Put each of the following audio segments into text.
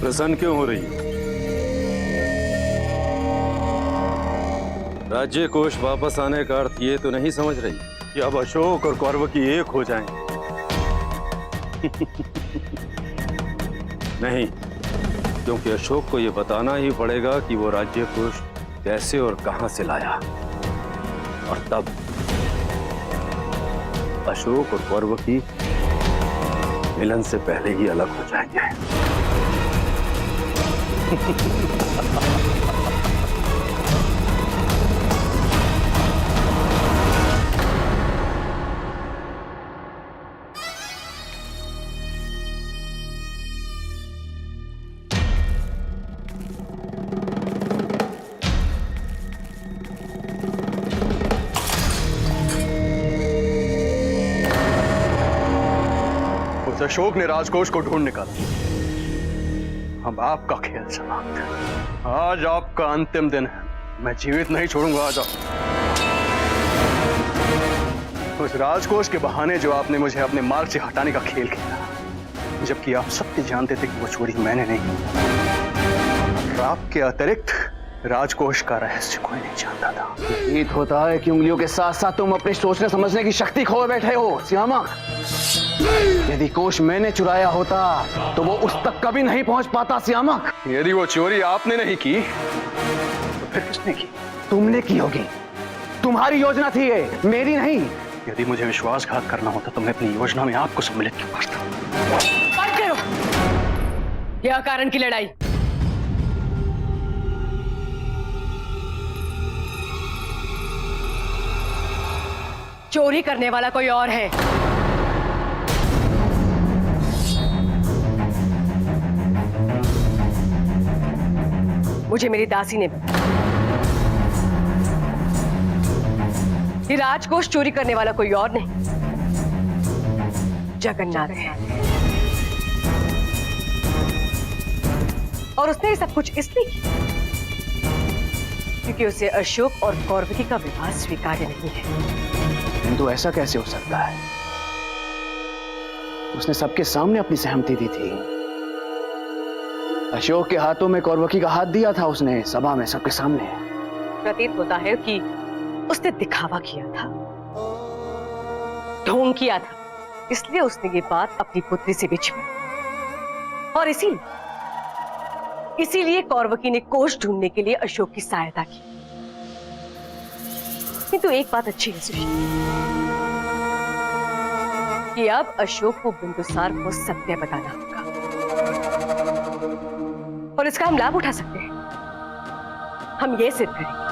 प्रसन्न क्यों हो रही? राज्य कोष वापस आने का अर्थ ये तो नहीं समझ रही कि अब अशोक और कौरवकी एक हो जाएं? नहीं, क्योंकि अशोक को ये बताना ही पड़ेगा कि वो राज्य कोष कैसे और कहां से लाया, और तब अशोक और कौरवकी मिलन से पहले ही अलग हो जाएंगे। अशोक ने राजकोष को ढूंढ निकाला। अब आपका खेल समाप्त है। आज आपका अंतिम दिन है। मैं जीवित नहीं छोड़ूंगा आज आप। उस राजकोष के बहाने जो आपने मुझे अपने मार्ग से हटाने का खेल खेला, जबकि आप सब जानते थे कि वो चोरी मैंने नहीं की। आपके अतिरिक्त राजकोष का रहस्य कोई नहीं जानता था। प्रतीत होता है कि उंगलियों के साथ साथ तुम अपने सोचने समझने की शक्ति खो बैठे हो श्यामा। यदि कोष मैंने चुराया होता तो वो उस तक कभी नहीं पहुंच पाता श्यामक। यदि वो चोरी आपने नहीं की तो फिर किसने की? तुमने की होगी। तुम्हारी योजना थी ये, मेरी नहीं। यदि मुझे विश्वासघात करना होता तो मैं अपनी योजना में आपको सम्मिलित क्यों करता? बंद करो यह कारण की लड़ाई। चोरी करने वाला कोई और है। मुझे मेरी दासी ने बताया कि राजकोष चोरी करने वाला कोई और नहीं, जगन्नाथ है। और उसने ये सब कुछ इसलिए किया क्योंकि उसे अशोक और कौरवकी का विवाह स्वीकार्य नहीं है। किंतु ऐसा कैसे हो सकता है? उसने सबके सामने अपनी सहमति दी थी। अशोक के हाथों में कौरवकी का हाथ दिया था उसने, सभा में सबके सामने। प्रतीत होता है कि उसने दिखावा किया था, ढोंग किया था, इसलिए उसने ये बात अपनी पुत्री से भी छिपाई। और इसीलिए कौरवकी ने कोष ढूंढने के लिए अशोक की सहायता की। किंतु एक बात अच्छी है सुशील, कि अब अशोक को बिंदुसार को सत्य बताना होगा और इसका हम लाभ उठा सकते हैं। हम ये सिद्ध करेंगे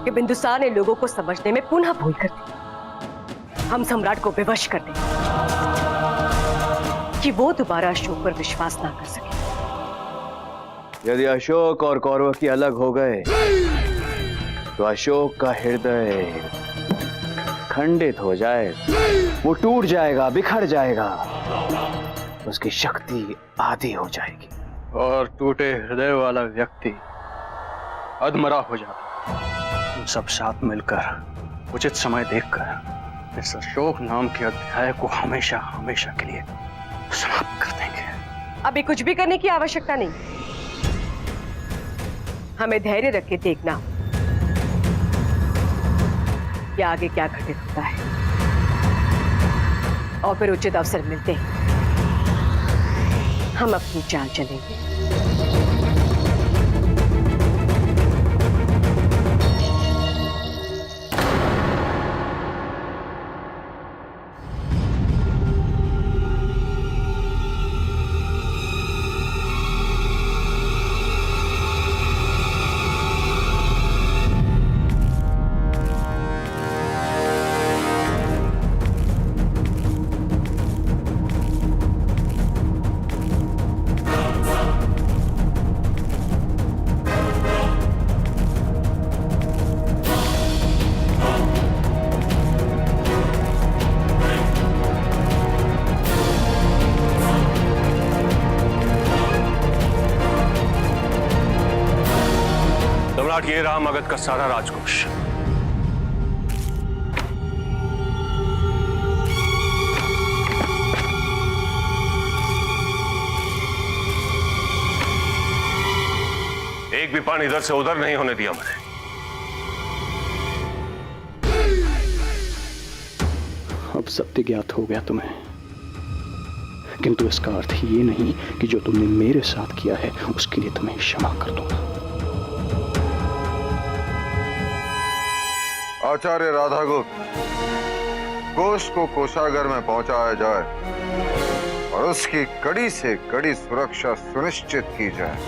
कि बिंदुसार ने लोगों को समझने में पुनः भूल कर दी। हम सम्राट को विवश कर देंगे कि वो दोबारा अशोक पर विश्वास ना कर सके। यदि अशोक और कौरवकी अलग हो गए तो अशोक का हृदय खंडित हो जाए, वो टूट जाएगा, बिखर जाएगा, उसकी शक्ति आधी हो जाएगी। और टूटे हृदय वाला व्यक्ति अधमरा हो जाता। हम सब साथ मिलकर उचित समय देखकर इस अशोक नाम के अध्याय को हमेशा हमेशा के लिए समाप्त कर देंगे। अभी कुछ भी करने की आवश्यकता नहीं, हमें धैर्य रख के देखना कि आगे क्या घटित होता है, और फिर उचित अवसर मिलते हैं हम अपनी चाल चलेंगे। ये रहा मगध का सारा राजकोष। एक भी पानी इधर से उधर नहीं होने दिया मैंने। अब सत्य ज्ञात हो गया तुम्हें, किंतु इसका अर्थ ये नहीं कि जो तुमने मेरे साथ किया है उसके लिए तुम्हें क्षमा कर दूंगा। आचार्य राधागुप्त, कोष को कोषागार में पहुंचाया जाए और उसकी कड़ी से कड़ी सुरक्षा सुनिश्चित की जाए,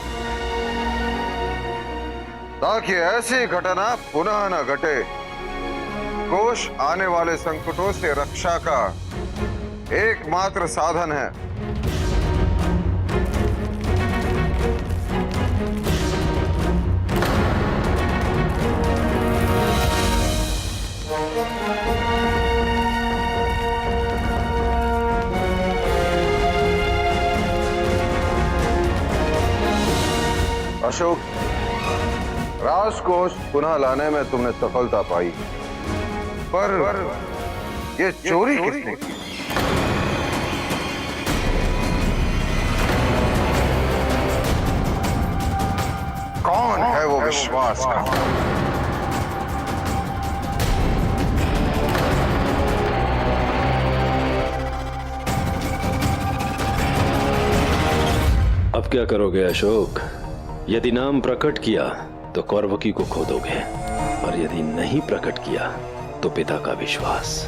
ताकि ऐसी घटना पुनः न घटे। कोष आने वाले संकटों से रक्षा का एकमात्र साधन है। अशोक, राजकोष पुनः लाने में तुमने सफलता पाई, पर ये चोरी किसने की? कौन है वो विश्वास का? अब क्या करोगे अशोक? यदि नाम प्रकट किया तो कौरवकी को खो दोगे, और यदि नहीं प्रकट किया तो पिता का विश्वास।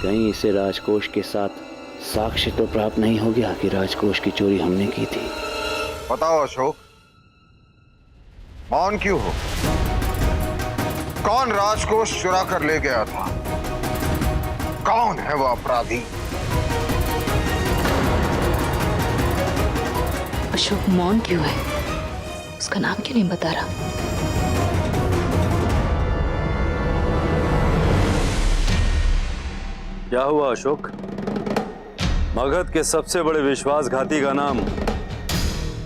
कहीं इसे राजकोष के साथ साक्ष्य तो प्राप्त नहीं हो गया कि राजकोष की चोरी हमने की थी? बताओ अशोक, मौन क्यों हो? कौन राजकोष चुरा कर ले गया था? कौन है वो अपराधी? अशोक मौन क्यों है? उसका नाम क्यों नहीं बता रहा? क्या हुआ अशोक? मगध के सबसे बड़े विश्वासघाती का नाम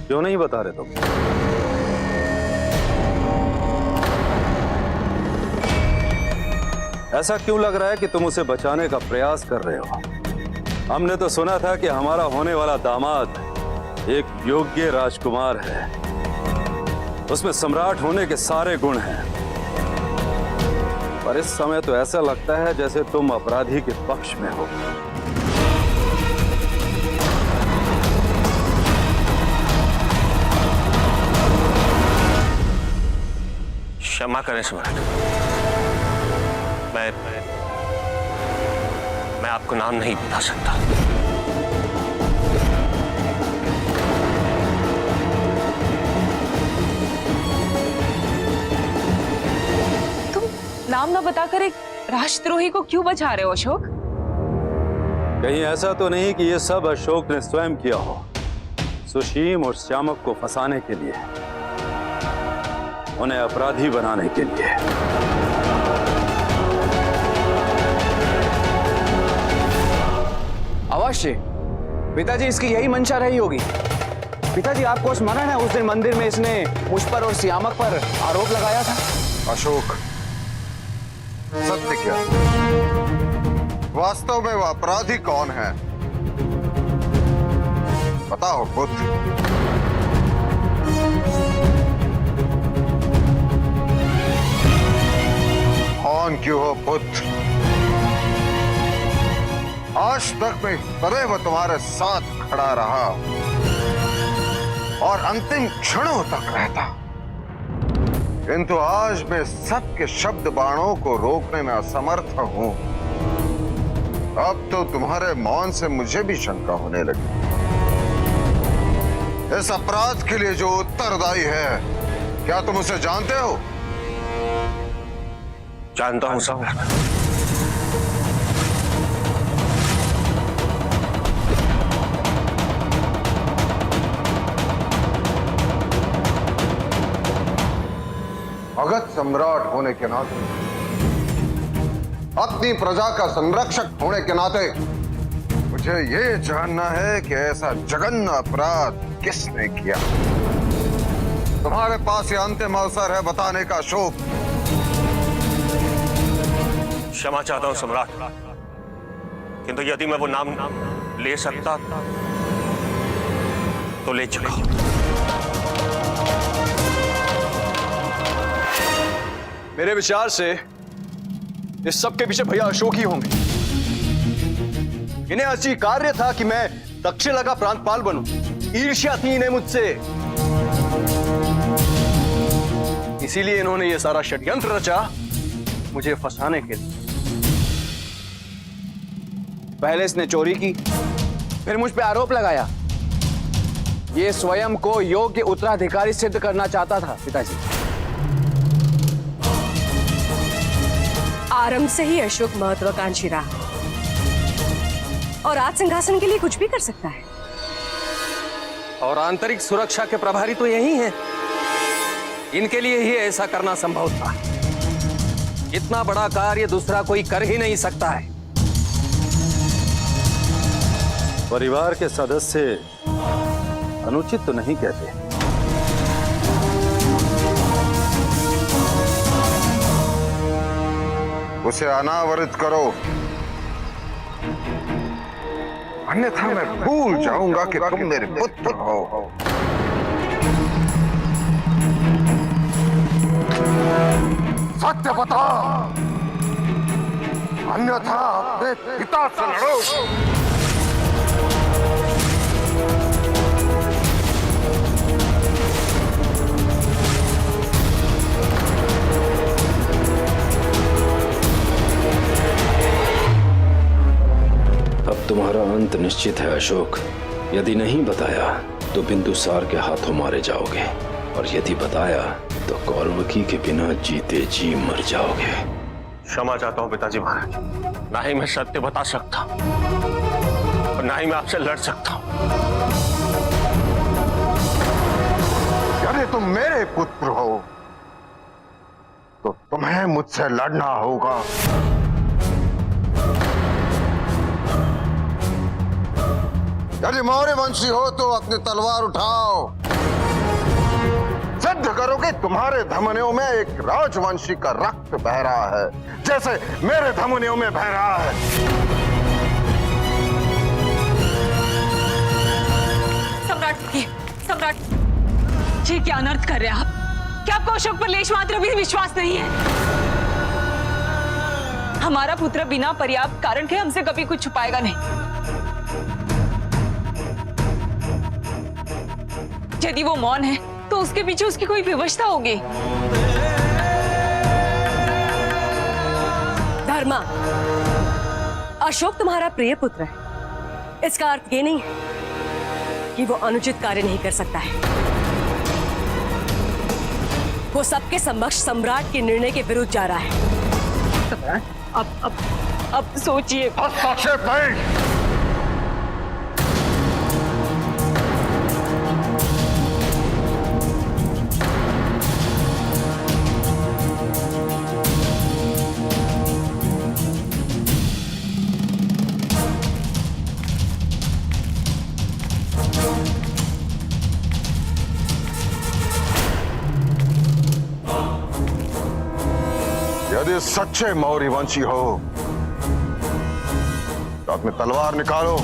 क्यों नहीं बता रहे तुम? ऐसा क्यों लग रहा है कि तुम उसे बचाने का प्रयास कर रहे हो? हमने तो सुना था कि हमारा होने वाला दामाद एक योग्य राजकुमार है, उसमें सम्राट होने के सारे गुण हैं, पर इस समय तो ऐसा लगता है जैसे तुम अपराधी के पक्ष में हो। क्षमा करें सम्राट, मैं आपको नाम नहीं बता सकता। नाम ना बताकर एक राष्ट्रद्रोही को क्यों बचा रहे हो अशोक? कहीं ऐसा तो नहीं कि ये सब अशोक ने स्वयं किया हो, सुशीम और श्यामक को फंसाने के लिए, उन्हें अपराधी बनाने के लिए? अवश्य पिताजी, इसकी यही मंशा रही होगी। पिताजी, आपको स्मरण है उस दिन मंदिर में इसने मुझ पर और श्यामक पर आरोप लगाया था? अशोक, सत्य क्या? वास्तव में वो अपराधी कौन है? बताओ पुत्र। कौन क्यों हो पुत्र? आज तक मैं सदैव तुम्हारे साथ खड़ा रहा और अंतिम क्षणों तक रहता, किंतु आज मैं सबके शब्द बाणों को रोकने में असमर्थ हूं। अब तो तुम्हारे मौन से मुझे भी शंका होने लगी। इस अपराध के लिए जो उत्तरदायी है, क्या तुम उसे जानते हो? जानता हूं सम्राट। मगध सम्राट होने के नाते, अपनी प्रजा का संरक्षक होने के नाते मुझे ये जानना है कि ऐसा जघन्य अपराध किसने किया। तुम्हारे पास ये अंतिम अवसर है बताने का अशोक। क्षमा चाहता हूं सम्राट, किंतु यदि मैं वो नाम ले सकता तो ले चुका हूं। मेरे विचार से इस सब के पीछे भैया अशोक ही होंगे। इन्हें अस्वीकार्य था कि मैं तक्षशिला का प्रांतपाल बनूं। ईर्ष्या थी इन्हें मुझसे, इसीलिए इन्होंने ये सारा षड्यंत्र रचा मुझे फंसाने के लिए। पहले इसने चोरी की, फिर मुझ पे आरोप लगाया। ये स्वयं को योग्य उत्तराधिकारी सिद्ध करना चाहता था पिताजी। आरंभ से ही अशोक महत्वाकांक्षी रहा और आज सिंहासन के लिए कुछ भी कर सकता है। और आंतरिक सुरक्षा के प्रभारी तो यही हैं। इनके लिए ही ऐसा करना संभव था। इतना बड़ा कार्य दूसरा कोई कर ही नहीं सकता है। परिवार के सदस्य अनुचित तो नहीं कहते। उसे अनावरित करो, अन्यथा मैं भूल जाऊंगा कि तुम मेरे पुत्र हो। सत्य बता, अन्यथा अपने पिता से लड़ो। अब तुम्हारा अंत निश्चित है अशोक। यदि नहीं बताया तो बिंदुसार के हाथों मारे जाओगे, और यदि बताया तो कौरवकी के बिना जीते जी मर जाओगे। क्षमा चाहता हूं पिताजी महाराज। ना ही मैं सत्य बता सकता और ना ही मैं आपसे लड़ सकता हूं। यदि तुम मेरे पुत्र हो तो तुम्हें मुझसे लड़ना होगा। यदि मौर्य वंशी हो तो अपनी तलवार उठाओ, सिद्ध करो कि तुम्हारे धमनियों में एक राजवंशी का रक्त बह रहा है, जैसे मेरे धमनियों में बह रहा है। सम्राट, ये क्या अनर्थ कर रहे हैं आप? क्या आपको अशोक पर लेश मात्र भी विश्वास नहीं है? हमारा पुत्र बिना पर्याप्त कारण के हमसे कभी कुछ छुपाएगा नहीं। यदि वो मौन है तो उसके पीछे उसकी कोई व्यवस्था होगी। धर्मा, अशोक तुम्हारा प्रिय पुत्र है। इसका अर्थ ये नहीं है कि वो अनुचित कार्य नहीं कर सकता है। वो सबके समक्ष सम्राट के निर्णय के विरुद्ध जा रहा है। अब सोचिए। हस्तक्षेप नहीं। यदि सच्चे मौर्य वंशी हो तो अपनी तलवार निकालो।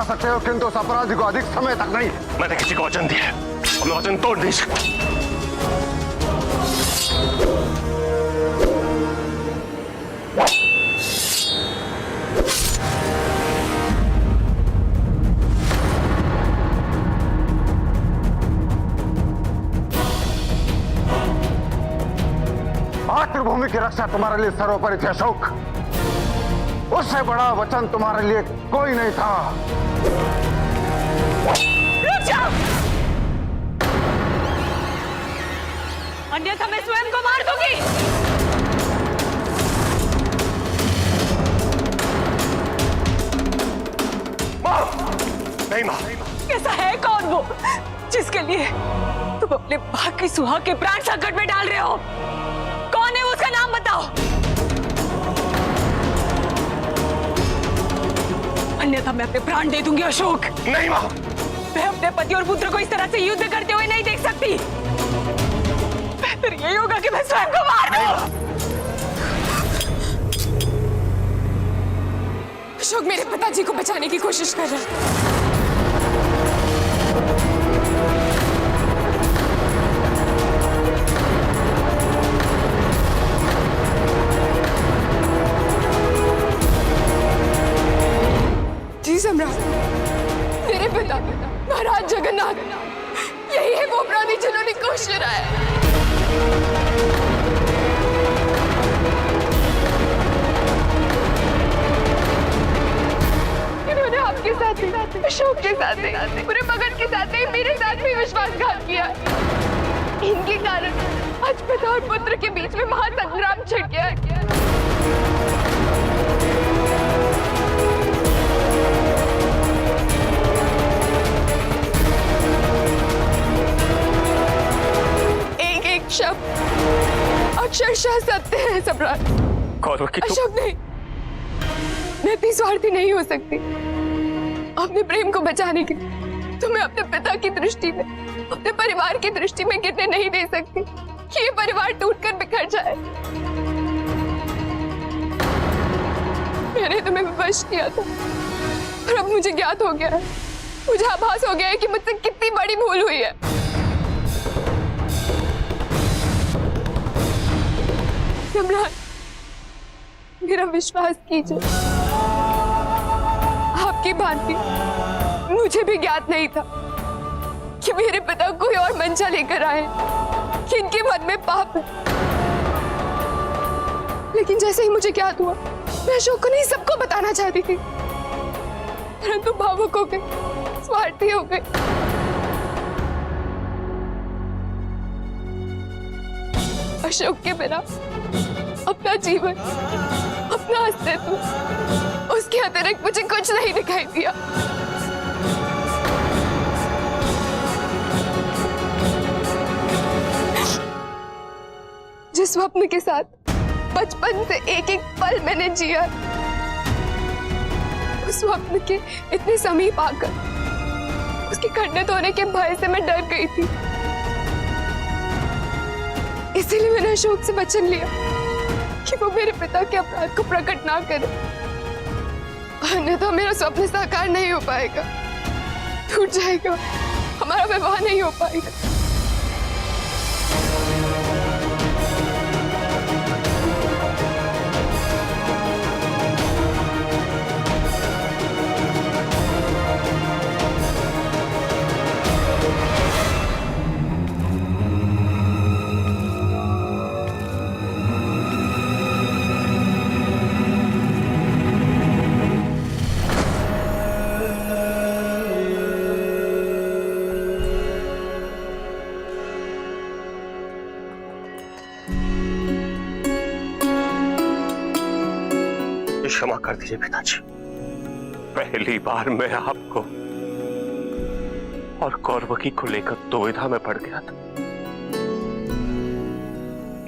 सकते हो, किंतु उस अपराधी को अधिक समय तक नहीं। मैंने किसी को वचन दिया है और मैं वचन तोड़ नहीं सकता। मातृभूमि की रक्षा तुम्हारे लिए सर्वोपरि थी अशोक। उससे बड़ा वचन तुम्हारे लिए कोई नहीं था। रुक जाओ, अन्यथा मैं स्वयं को मार दूंगी। नहीं मां। कैसा है कौन वो जिसके लिए तुम अपने बाकी सुहाग के प्राण संकट में डाल रहे हो? कौन है वो, उसका नाम बताओ, अन्यथा मैं अपने प्राण दे दूंगी अशोक। नहीं मां। मैं अपने पति और पुत्र को इस तरह से युद्ध करते हुए नहीं देख सकती। बेहतर यही होगा कि मैं स्वयं को मार दूं। अशोक मेरे पिताजी को बचाने की कोशिश कर रहा है। जी सम्राट, मेरे पिता महाराज जगन्नाथ यही है वो अपराधी जिन्होंने कोशिश करा है। इन्होंने आपके साथ ही, अशोक के साथ ही, पूरे मगध के साथ ही, मेरे साथ भी विश्वासघात किया। इनके कारण आज पिता और पुत्र के बीच में महासंग्राम छिड़ गया है। शब्द अक्षरशः सत्य है सम्राट। अशोक नहीं, मैं इतनी स्वार्थी नहीं हो सकती। अपने प्रेम को बचाने के लिए तो मैं अपने पिता की दृष्टि में, अपने परिवार की दृष्टि में गिरने नहीं दे सकती कि ये परिवार टूटकर बिखर जाए। मैंने तुम्हें विवश किया था और अब मुझे ज्ञात हो गया है, मुझे आभास हो गया है कि मुझसे कितनी बड़ी भूल हुई है। सम्राट, मेरा विश्वास कीजिए, आपकी भांति मुझे भी ज्ञात नहीं था कि मेरे पिता कोई और मंशा लेकर आए, कि इनके मन में पाप है। लेकिन जैसे ही मुझे ज्ञात हुआ, मैं अशोक को नहीं सबको बताना चाहती थी, परंतु भावुक हो गई, स्वार्थी हो गई। अशोक के बिना अपना जीवन, अपना अस्तित्व, उसके अतिरिक्त मुझे कुछ नहीं दिखाई दिया। जिस स्वप्न के साथ बचपन से एक एक पल मैंने जिया, उस स्वप्न के इतने समीप आकर उसके खंडित होने के भय से मैं डर गई थी। इसीलिए मैंने अशोक से वचन लिया कि वो मेरे पिता के अपराध को प्रकट ना करे, अन्यथा मेरा स्वप्न साकार नहीं हो पाएगा, टूट जाएगा, हमारा विवाह नहीं हो पाएगा। क्षमा कर दीजिए पिताजी, पहली बार मैं आपको और कौरवकी को लेकर दुविधा में पड़ गया था।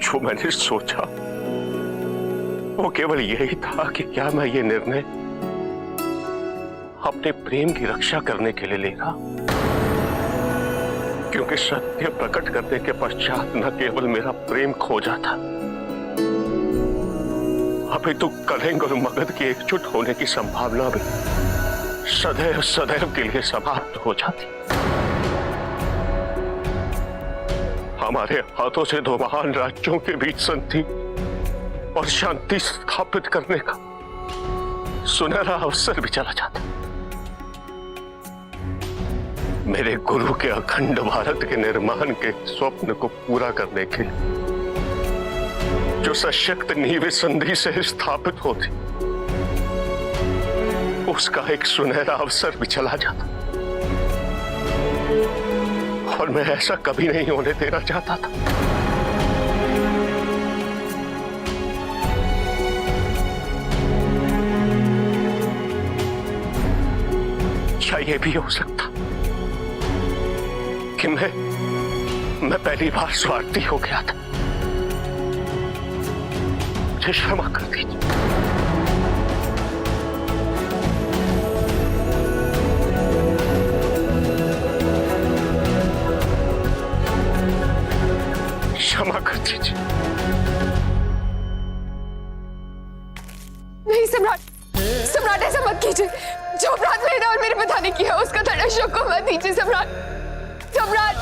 जो मैंने सोचा वो केवल यही था कि क्या मैं ये निर्णय अपने प्रेम की रक्षा करने के लिए ले रहा, क्योंकि सत्य प्रकट करने के पश्चात न केवल मेरा प्रेम खो जाता, अभी तो कलिंग और मगध की एकजुट होने की संभावना भी सदैव सदैव के लिए समाप्त हो जाती। हमारे हाथों से दो महान राज्यों के बीच संधि और शांति स्थापित करने का सुनहरा अवसर भी चला जाता। मेरे गुरु के अखंड भारत के निर्माण के स्वप्न को पूरा करने के लिए जो सशक्त नींव संधि से स्थापित होती, उसका एक सुनहरा अवसर भी चला जाता। और मैं ऐसा कभी नहीं होने देना चाहता था। क्या यह भी हो सकता कि मैं पहली बार स्वार्थी हो गया था? मुझे क्षमा कर दीजिए। क्षमा कर दीजिए। नहीं सम्राट, सम्राट ऐसा मत कीजिए। जो अपराध मैंने और मेरे पिता ने किया उसका दंड अशोक को मत दीजिए सम्राट। सम्राट